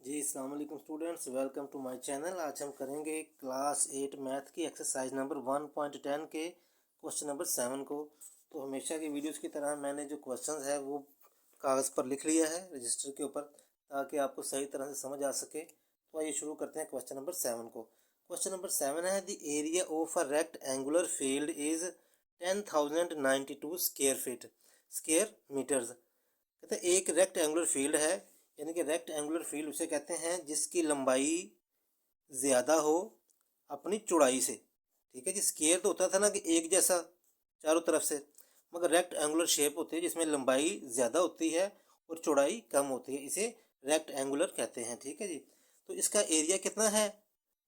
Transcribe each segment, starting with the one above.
जी अस्सलाम वालेकुम students, welcome to my channel. आज हम करेंगे क्लास 8 मैथ की एक्सरसाइज नंबर 1.10 के क्वेश्चन नंबर 7 को। तो हमेशा की वीडियोस की तरह मैंने जो क्वेश्चंस है वो कागज़ पर लिख लिया है रजिस्टर के ऊपर, ताकि आपको सही तरह से समझ आ सके। तो आइए शुरू करते हैं क्वेश्चन नंबर 7 को। क्वेश्चन नंबर 7 है, the area of a rectangular field is 10,092 square metres. कहते हैं एक रेक्ट एंगुलर फील्ड है, यानी कि रेक्ट एंगुलर फील्ड उसे कहते हैं जिसकी लंबाई ज़्यादा हो अपनी चौड़ाई से। ठीक है जी, स्क्वायर तो होता था ना कि एक जैसा चारों तरफ से, मगर रेक्ट एंगुलर शेप होती है जिसमें लंबाई ज़्यादा होती है और चौड़ाई कम होती है, इसे रेक्ट एंगुलर कहते हैं। ठीक है जी, तो इसका एरिया कितना है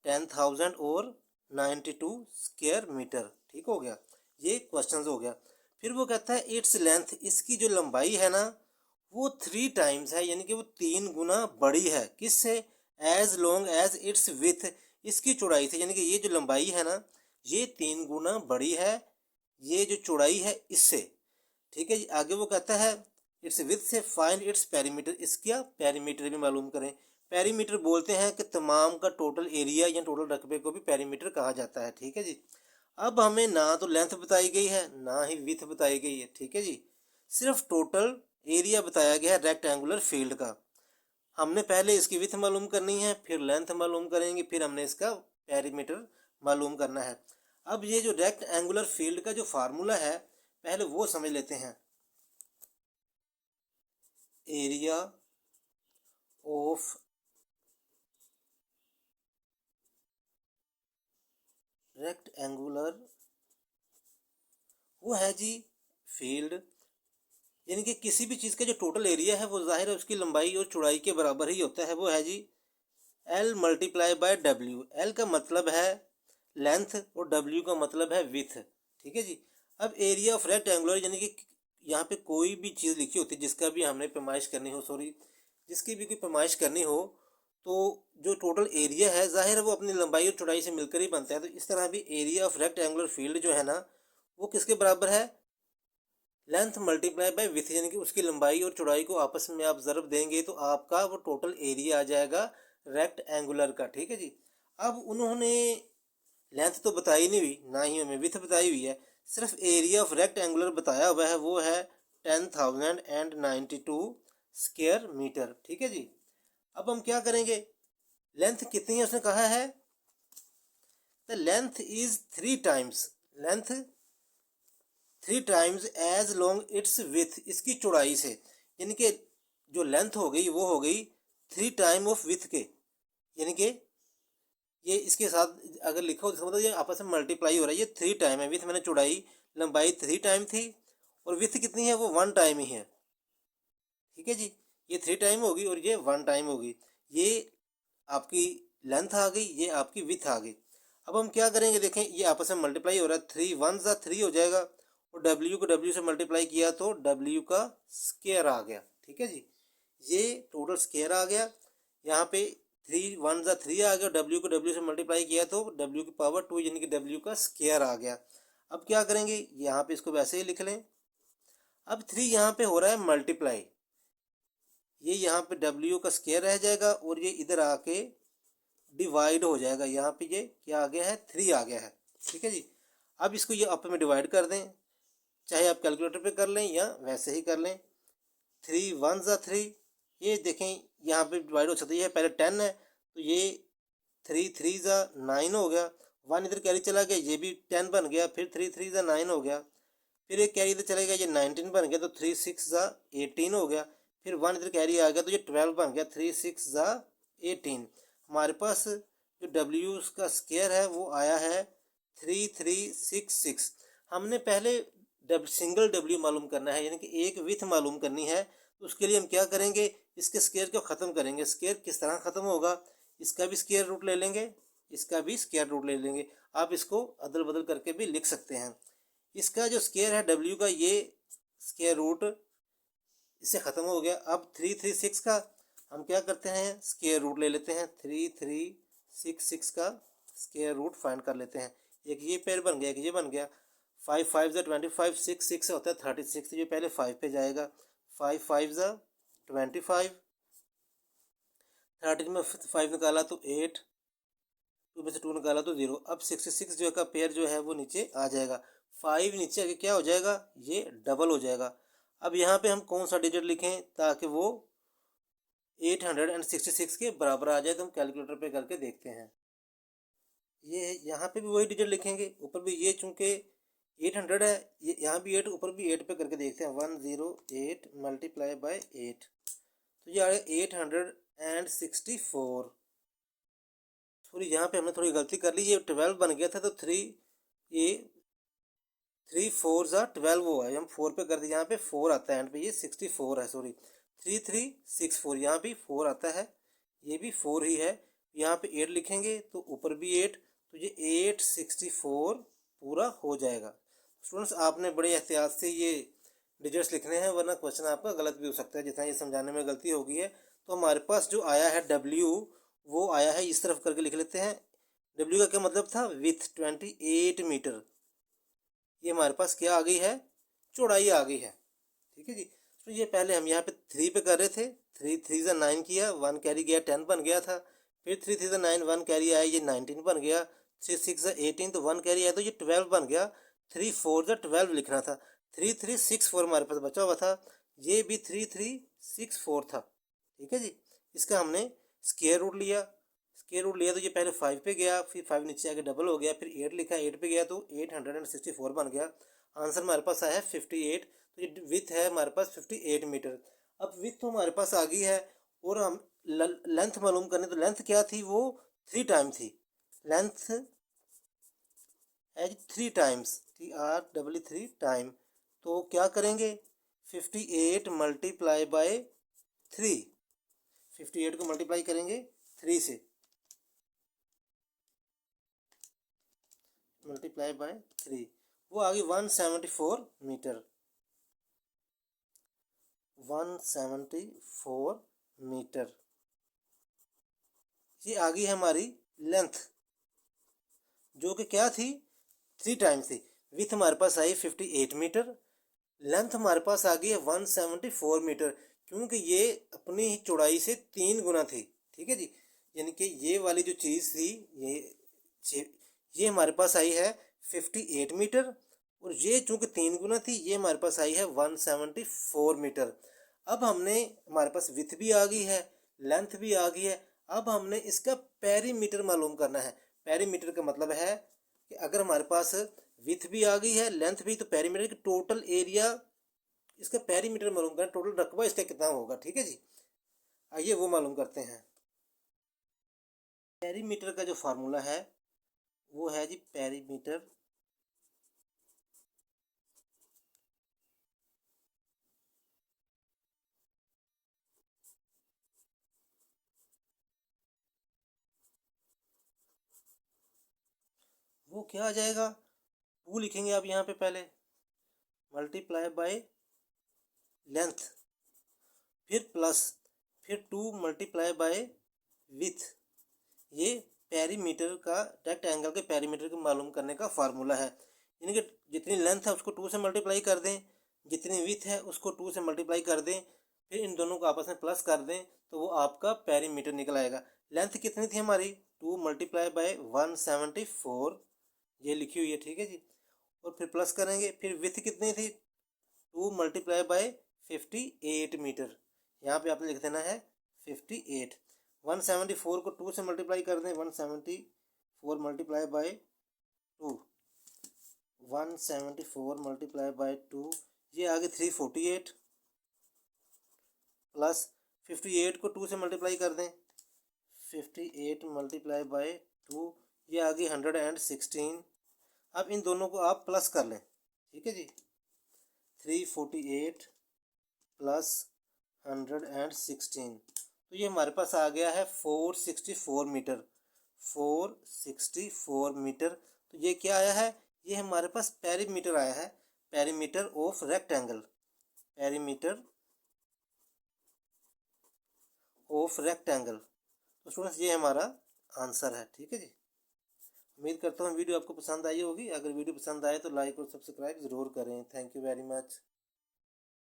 10,000 और 92 स्क्वायर मीटर। ठीक हो गया, ये क्वेश्चन हो गया। फिर वो कहता है इट्स लेंथ, इसकी जो लंबाई है ना वो 3 टाइम्स है, यानी कि वो 3 गुना बड़ी है किससे, as long as its width, इसकी चौड़ाई से। यानी कि ये जो लंबाई है ना ये 3 गुना बड़ी है ये जो चौड़ाई है इससे। ठीक है जी, आगे वो कहता है इट्स विथ से फाइंड इट्स पेरीमीटर, इसका पेरीमीटर भी मालूम करें। पेरीमीटर बोलते हैं कि तमाम का टोटल एरिया या टोटल रकबे को भी पेरीमीटर कहा जाता है। ठीक है जी, अब हमें ना तो लेंथ बताई गई है ना ही विथ बताई गई है। ठीक है जी, सिर्फ टोटल एरिया बताया गया है रेक्टेंगुलर फील्ड का। हमने पहले इसकी विथ मालूम करनी है, फिर लेंथ मालूम करेंगे, फिर हमने इसका पेरीमीटर मालूम करना है। अब ये जो रेक्टेंगुलर फील्ड का जो फार्मूला है पहले वो समझ लेते हैं। एरिया ऑफ रेक्टेंगुलर वो है जी फील्ड, यानी कि किसी भी चीज़ का जो टोटल एरिया है वो जाहिर है उसकी लंबाई और चौड़ाई के बराबर ही होता है। वो है G L multiply by W. L का मतलब है लेंथ और डब्ल्यू का मतलब है विथ। ठीक है जी, अब एरिया ऑफ रेक्टेंगुलर यानी कि यहाँ पे कोई भी चीज़ लिखी होती है जिसका भी हमने पैमाइश करनी हो, सॉरी जिसकी भी कोई पैमाइश करनी हो, तो जो टोटल एरिया है जाहिर है वो अपनी लंबाई और चौड़ाई से मिलकर ही बनता है। तो इस तरह भी एरिया ऑफ रेक्टेंगुलर फील्ड जो है ना वो किसके बराबर है, लेंथ मल्टीप्लाई बाय विथ, यानी कि उसकी लंबाई और चौड़ाई को आपस में आप ज़रब देंगे तो आपका वो टोटल एरिया आ जाएगा रेक्ट एंगुलर का। ठीक है जी, अब उन्होंने लेंथ तो बताई नहीं हुई ना ही हमें विथ बताई हुई है, सिर्फ एरिया ऑफ रेक्ट एंगुलर बताया हुआ है, वो है 10,092 स्क्वायर मीटर। ठीक है जी, अब हम क्या करेंगे, लेंथ कितनी है उसने कहा है, the length is 3 times, length 3 times as long its width, इसकी चौड़ाई से। यानी कि जो लेंथ हो गई वो हो गई 3 टाइम ऑफ विथ के, यानी कि ये इसके साथ अगर लिखो तो मतलब ये आपस में मल्टीप्लाई हो रहा है। ये 3 टाइम है, विथ मैंने चौड़ाई लंबाई 3 टाइम थी और विथ कितनी है वो 1 टाइम ही है। ठीक है जी, ये 3 टाइम होगी और ये 1 टाइम होगी। ये आपकी लेंथ आ गई, ये आपकी विथ आ गई। अब हम क्या करेंगे, देखें ये आपस में मल्टीप्लाई हो रहा है, 3 वन ज़ा 3 हो जाएगा और डब्ल्यू को डब्ल्यू से मल्टीप्लाई किया तो डब्ल्यू का स्क्वायर आ गया। ठीक है जी, ये टोटल स्क्वायर आ गया। यहाँ पे 3 वन ज़ा 3 आ गया, डब्ल्यू को डब्ल्यू से मल्टीप्लाई किया तो डब्ल्यू की पावर 2 यानी कि डब्ल्यू का स्क्वायर आ गया। अब क्या करेंगे, यहाँ पे इसको वैसे ही लिख लें। अब 3 यहाँ पे हो रहा है मल्टीप्लाई, ये यहाँ पे डब्ल्यू का स्क्वायर रह जाएगा और ये इधर आके डिवाइड हो जाएगा। यहाँ पे ये क्या आ गया है 3 आ गया है। ठीक है जी, अब इसको ये आपस में डिवाइड कर दें, चाहे आप कैलकुलेटर पे कर लें या वैसे ही कर लें। 3 वन ज़ा 3, ये देखें यहाँ पे डिवाइड हो सकता है, ये पहले 10 है तो ये 3 3 ज़ा 9 हो गया, 1 इधर कैरी चला गया ये भी 10 बन गया, फिर 3 3 ज़ा 9 हो गया, फिर एक कैरी इधर चला गया ये 19 बन गया तो 3 6 ज़ा 18 हो गया, फिर 1 इधर कैरी आ गया तो ये 12 बन गया, 3 6 ज़ा 18। हमारे पास जो डब्ल्यू का स्क्वायर है वो आया है 3366। हमने पहले सिंगल डब्ल्यू मालूम करना है, यानी कि एक विथ मालूम करनी है। तो उसके लिए हम क्या करेंगे, इसके स्क्वायर को ख़त्म करेंगे। स्क्वायर किस तरह ख़त्म होगा, इसका भी स्क्वायर रूट ले लेंगे, इसका भी स्क्वायर रूट ले लेंगे। आप इसको अदल बदल करके भी लिख सकते हैं। इसका जो स्क्वायर है डब्ल्यू का, ये स्क्वायर रूट इससे ख़त्म हो गया। अब 336 का हम क्या करते हैं, स्क्वायर रूट ले लेते हैं। 3366 का स्क्वायर रूट फाइंड कर लेते हैं। एक ये पेयर बन गया, एक ये बन गया। 5 5 ज़ा 25, 6 6 होता है 36, ये पहले 5 पे जाएगा। 5 5 ज़ा 25, 13 में 5 निकाला तो 8, 2 में से 2 निकाला तो 0। अब 66 जो का पेयर जो है वो नीचे आ जाएगा। 5 नीचे आके क्या हो जाएगा, ये डबल हो जाएगा। अब यहाँ पे हम कौन सा डिजिट लिखें ताकि वो 866 के बराबर आ जाए, तो हम कैलकुलेटर पे करके देखते हैं। ये यहाँ पे भी वही डिजिट लिखेंगे, ऊपर भी ये चूंकि 800 है, ये यहाँ भी 8, ऊपर भी 8 पे करके देखते हैं। 108 मल्टीप्लाई बाय 8, तो ये आ गया 864। सॉरी, यहाँ पे हमने थोड़ी गलती कर ली, ये 12 बन गया था तो 3, ये 3 4 ज़ा 12 हुआ है, हम 4 पे कर दिए, यहाँ पे 4 आता है एंड पे, ये 64 है। सॉरी, 3364, यहाँ भी 4 आता है, ये भी 4 ही है। यहाँ पे 8 लिखेंगे तो ऊपर भी 8, तो ये 864 पूरा हो जाएगा। स्टूडेंट्स, आपने बड़े एहतियात से ये डिजिट्स लिखने हैं, वरना क्वेश्चन आपका गलत भी हो सकता है। जितना ये समझाने में गलती होगी है, तो हमारे पास जो आया है W, वो आया है इस तरफ करके लिख लेते हैं। W का क्या मतलब था, विथ 28 मीटर। ये हमारे पास क्या आ गई है, चौड़ाई आ गई है। ठीक है जी। तो ये पहले हम यहाँ पे 3 पे कर रहे थे, 3 3 ज़ा 9 किया, 1 कैरी गया 10 बन गया था। फिर 3 3 ज़ा 9, 1 कैरी आया, ये 19 बन गया। 3 6 ज़ा 18, तो 1 कैरी आया तो ये 12 बन गया। 3 4 ज़ा 12 लिखना था। 3364 हमारे पास बचा हुआ था, ये भी 3364 था। ठीक है जी। इसका हमने स्क्वायर रूट लिया, स्क्वायर रूट लिया तो ये पहले 5 पे गया, फिर 5 नीचे आके डबल हो गया, फिर 8 लिखा, 8 पे गया तो 864 बन गया। आंसर हमारे पास आया है 58। तो ये विथ है हमारे पास 58 मीटर। अब विथ तो हमारे पास आ गई है, और हम लेंथ मालूम करने, तो लेंथ क्या थी, वो 3 टाइम थी। लेंथ है 3 टाइम्स, TR3 टाइम। तो क्या करेंगे, 58 मल्टीप्लाई बाय 3, 58 को मल्टीप्लाई करेंगे 3 से, मल्टीप्लाई बाय 3, वो आ गई 174 मीटर। 174 मीटर ये आ गई है हमारी लेंथ, जो कि क्या थी, 3 टाइम्स थी। विथ हमारे पास आई 58 मीटर, लेंथ हमारे पास आ गई है 174 मीटर, क्योंकि ये अपनी ही चौड़ाई से 3 गुना थी। ठीक है जी। यानी कि ये वाली जो चीज़ थी, ये हमारे पास आई है 58 मीटर, और ये चूंकि 3 गुना थी, ये हमारे पास आई है 174 मीटर। अब हमने, हमारे पास विथ भी आ गई है, लेंथ भी आ गई है, अब हमने इसका पेरीमीटर मालूम करना है। पेरीमीटर का मतलब है कि अगर हमारे पास विथ भी आ गई है, लेंथ भी, तो पेरीमीटर की टोटल एरिया, इसका पेरीमीटर मालूम करना, टोटल रकबा इसका कितना होगा। ठीक है जी। आइए वो मालूम करते हैं। पेरीमीटर का जो फार्मूला है वो है जी, पेरीमीटर वो क्या आ जाएगा, 2 लिखेंगे आप यहाँ पे पहले, मल्टीप्लाई बाय लेंथ, फिर प्लस, फिर 2 मल्टीप्लाई बाय विथ। ये पेरीमीटर का, रेक्टेंगल के पेरीमीटर को मालूम करने का फार्मूला है। यानी कि जितनी लेंथ है उसको 2 से मल्टीप्लाई कर दें, जितनी विथ है उसको 2 से मल्टीप्लाई कर दें, फिर इन दोनों को आपस में प्लस कर दें, तो वो आपका पेरीमीटर निकल आएगा। लेंथ कितनी थी हमारी, 2 मल्टीप्लाई बाय 174, ये लिखी हुई है। ठीक है जी। और फिर प्लस करेंगे, फिर विथ कितनी थी, 2 मल्टीप्लाई बाय 58 मीटर, यहाँ पे आपने लिख देना है 58। 174 को 2 से मल्टीप्लाई कर दें, 174 मल्टीप्लाई बाय 2, 174 मल्टीप्लाई बाय 2, ये आ गई 348, प्लस 58 को 2 से मल्टीप्लाई कर दें, 58 मल्टीप्लाई बाय 2, ये आ गई 116। अब इन दोनों को आप प्लस कर लें। ठीक है जी। 348 प्लस 116, तो ये हमारे पास आ गया है 464 मीटर, 464 मीटर। तो ये क्या आया है, ये हमारे पास पेरीमीटर आया है, perimeter of rectangle, perimeter of rectangle. तो स्टूडेंट्स, ये हमारा आंसर है। ठीक है जी। उम्मीद करता हूँ वीडियो आपको पसंद आई होगी। अगर वीडियो पसंद आए तो लाइक और सब्सक्राइब ज़रूर करें। Thank you very much.